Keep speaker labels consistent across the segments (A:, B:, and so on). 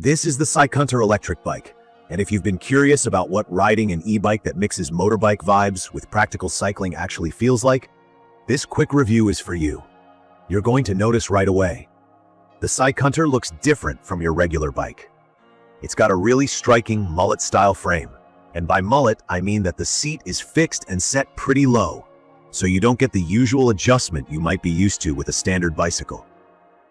A: This is the CycHunter Electric Bike, and if you've been curious about what riding an e-bike that mixes motorbike vibes with practical cycling actually feels like, this quick review is for you. You're going to notice right away. The CycHunter looks different from your regular bike. It's got a really striking mullet-style frame, and by mullet, I mean that the seat is fixed and set pretty low, so you don't get the usual adjustment you might be used to with a standard bicycle.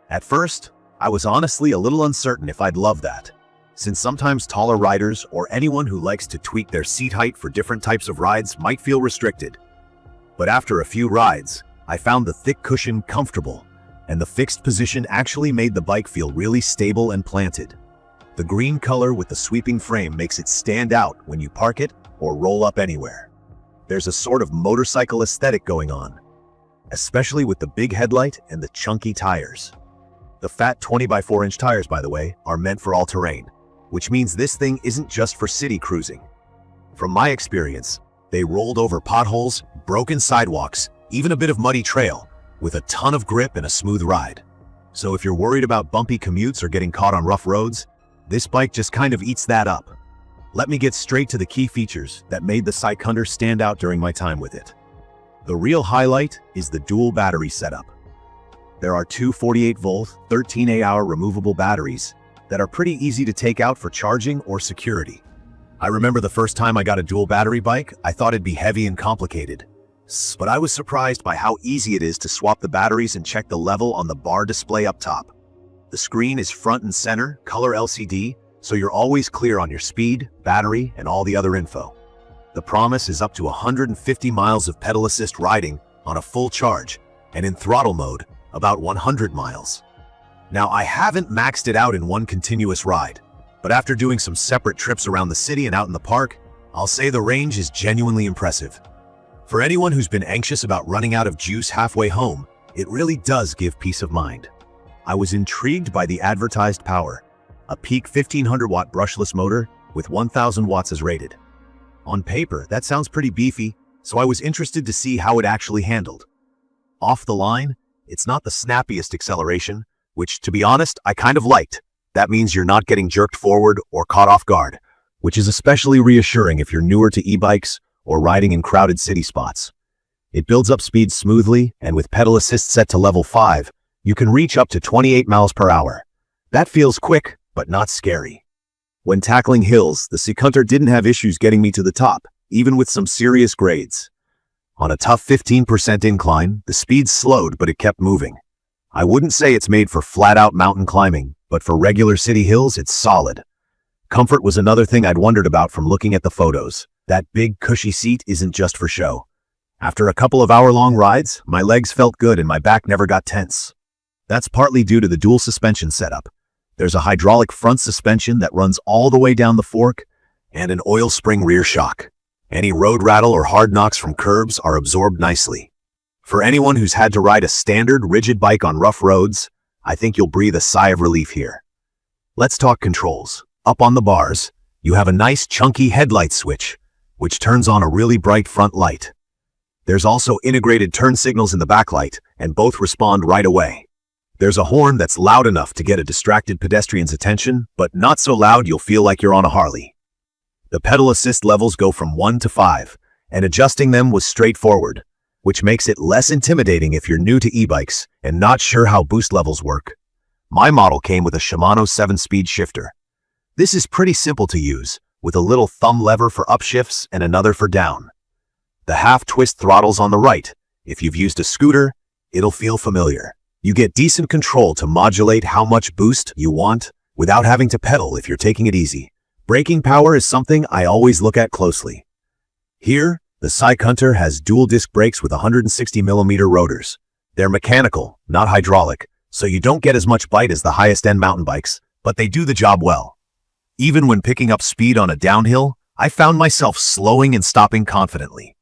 A: At first, I was honestly a little uncertain if I'd love that, since sometimes taller riders or anyone who likes to tweak their seat height for different types of rides might feel restricted. But after a few rides, I found the thick cushion comfortable, and the fixed position actually made the bike feel really stable and planted. The green color with the sweeping frame makes it stand out when you park it or roll up anywhere. There's a sort of motorcycle aesthetic going on, especially with the big headlight and the chunky tires. The fat 20x4-inch tires, by the way, are meant for all-terrain, which means this thing isn't just for city cruising. From my experience, they rolled over potholes, broken sidewalks, even a bit of muddy trail, with a ton of grip and a smooth ride. So if you're worried about bumpy commutes or getting caught on rough roads, this bike just kind of eats that up. Let me get straight to the key features that made the CycHunter stand out during my time with it. The real highlight is the dual battery setup. There are two 48-volt, 13Ah removable batteries that are pretty easy to take out for charging or security. I remember the first time I got a dual battery bike, I thought it'd be heavy and complicated. But I was surprised by how easy it is to swap the batteries and check the level on the bar display up top. The screen is front and center, color LCD, so you're always clear on your speed, battery, and all the other info. The promise is up to 150 miles of pedal assist riding on a full charge, and in throttle mode, about 100 miles. Now, I haven't maxed it out in one continuous ride, but after doing some separate trips around the city and out in the park, I'll say the range is genuinely impressive. For anyone who's been anxious about running out of juice halfway home, it really does give peace of mind. I was intrigued by the advertised power, a peak 1500-watt brushless motor with 1000 watts as rated. On paper, that sounds pretty beefy, so I was interested to see how it actually handled. Off the line, it's not the snappiest acceleration, which, to be honest, I kind of liked. That means you're not getting jerked forward or caught off guard, which is especially reassuring if you're newer to e-bikes or riding in crowded city spots. It builds up speed smoothly, and with pedal assist set to level 5, you can reach up to 28 miles per hour. That feels quick, but not scary. When tackling hills, the CycHunter didn't have issues getting me to the top, even with some serious grades. On a tough 15% incline, the speed slowed, but it kept moving. I wouldn't say it's made for flat-out mountain climbing, but for regular city hills, it's solid. Comfort was another thing I'd wondered about from looking at the photos. That big, cushy seat isn't just for show. After a couple of hour-long rides, my legs felt good and my back never got tense. That's partly due to the dual suspension setup. There's a hydraulic front suspension that runs all the way down the fork, and an oil spring rear shock. Any road rattle or hard knocks from curbs are absorbed nicely. For anyone who's had to ride a standard, rigid bike on rough roads, I think you'll breathe a sigh of relief here. Let's talk controls. Up on the bars, you have a nice chunky headlight switch, which turns on a really bright front light. There's also integrated turn signals in the backlight, and both respond right away. There's a horn that's loud enough to get a distracted pedestrian's attention, but not so loud you'll feel like you're on a Harley. The pedal assist levels go from 1 to 5, and adjusting them was straightforward, which makes it less intimidating if you're new to e-bikes and not sure how boost levels work. My model came with a Shimano 7-speed shifter. This is pretty simple to use, with a little thumb lever for upshifts and another for down. The half-twist throttle's on the right. If you've used a scooter, it'll feel familiar. You get decent control to modulate how much boost you want without having to pedal if you're taking it easy. Braking power is something I always look at closely. Here, the CycHunter has dual disc brakes with 160mm rotors. They're mechanical, not hydraulic, so you don't get as much bite as the highest-end mountain bikes, but they do the job well. Even when picking up speed on a downhill, I found myself slowing and stopping confidently.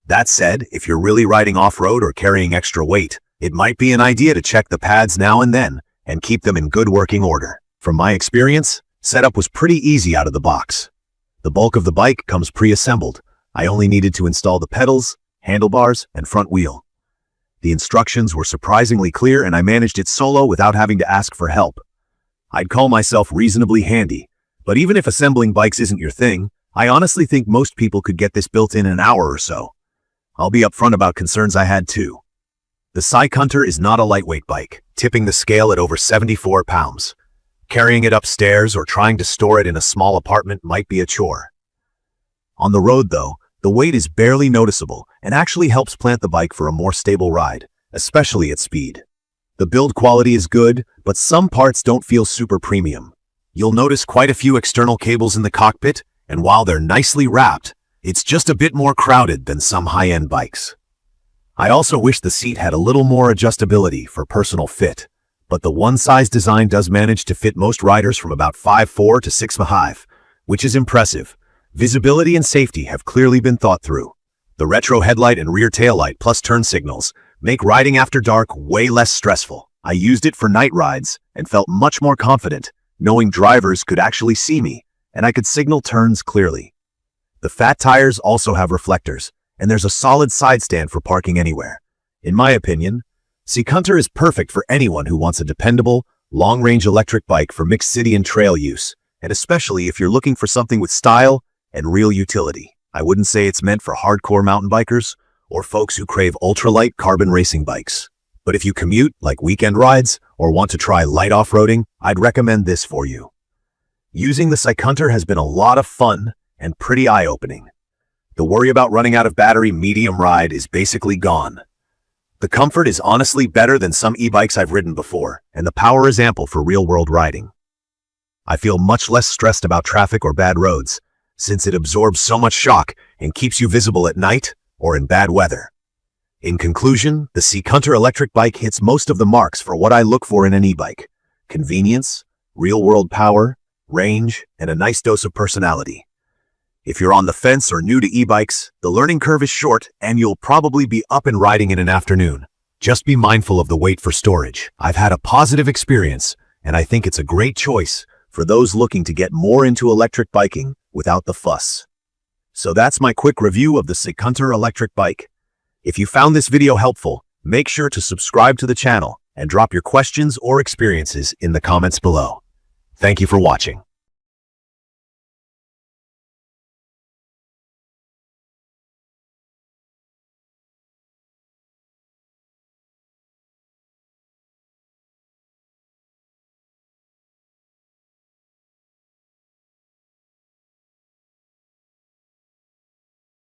A: That said, if you're really riding off-road or carrying extra weight, it might be an idea to check the pads now and then and keep them in good working order. From my experience, setup was pretty easy out of the box. The bulk of the bike comes pre-assembled. I only needed to install the pedals, handlebars, and front wheel. The instructions were surprisingly clear and I managed it solo without having to ask for help. I'd call myself reasonably handy, but even if assembling bikes isn't your thing, I honestly think most people could get this built in an hour or so. I'll be upfront about concerns I had too. The CycHunter is not a lightweight bike, tipping the scale at over 74 pounds. Carrying it upstairs or trying to store it in a small apartment might be a chore. On the road though, the weight is barely noticeable and actually helps plant the bike for a more stable ride, especially at speed. The build quality is good, but some parts don't feel super premium. You'll notice quite a few external cables in the cockpit, and while they're nicely wrapped, it's just a bit more crowded than some high-end bikes. I also wish the seat had a little more adjustability for personal fit, but the one-size design does manage to fit most riders from about 5'4" to 6'5", which is impressive. Visibility and safety have clearly been thought through. The retro headlight and rear taillight plus turn signals make riding after dark way less stressful. I used it for night rides and felt much more confident, knowing drivers could actually see me, and I could signal turns clearly. The fat tires also have reflectors, and there's a solid side stand for parking anywhere. In my opinion, CycHunter is perfect for anyone who wants a dependable, long-range electric bike for mixed city and trail use, and especially if you're looking for something with style and real utility. I wouldn't say it's meant for hardcore mountain bikers or folks who crave ultralight carbon racing bikes. But if you commute, like weekend rides, or want to try light off-roading, I'd recommend this for you. Using the CycHunter has been a lot of fun and pretty eye-opening. The worry about running out of battery medium ride is basically gone. The comfort is honestly better than some e-bikes I've ridden before, and the power is ample for real-world riding. I feel much less stressed about traffic or bad roads, since it absorbs so much shock and keeps you visible at night or in bad weather. In conclusion, the CycHunter Electric Bike hits most of the marks for what I look for in an e-bike: convenience, real-world power, range, and a nice dose of personality. If you're on the fence or new to e-bikes, the learning curve is short and you'll probably be up and riding in an afternoon. Just be mindful of the weight for storage. I've had a positive experience, and I think it's a great choice for those looking to get more into electric biking without the fuss. So that's my quick review of the CycHunter Electric Bike. If you found this video helpful, make sure to subscribe to the channel and drop your questions or experiences in the comments below. Thank you for watching.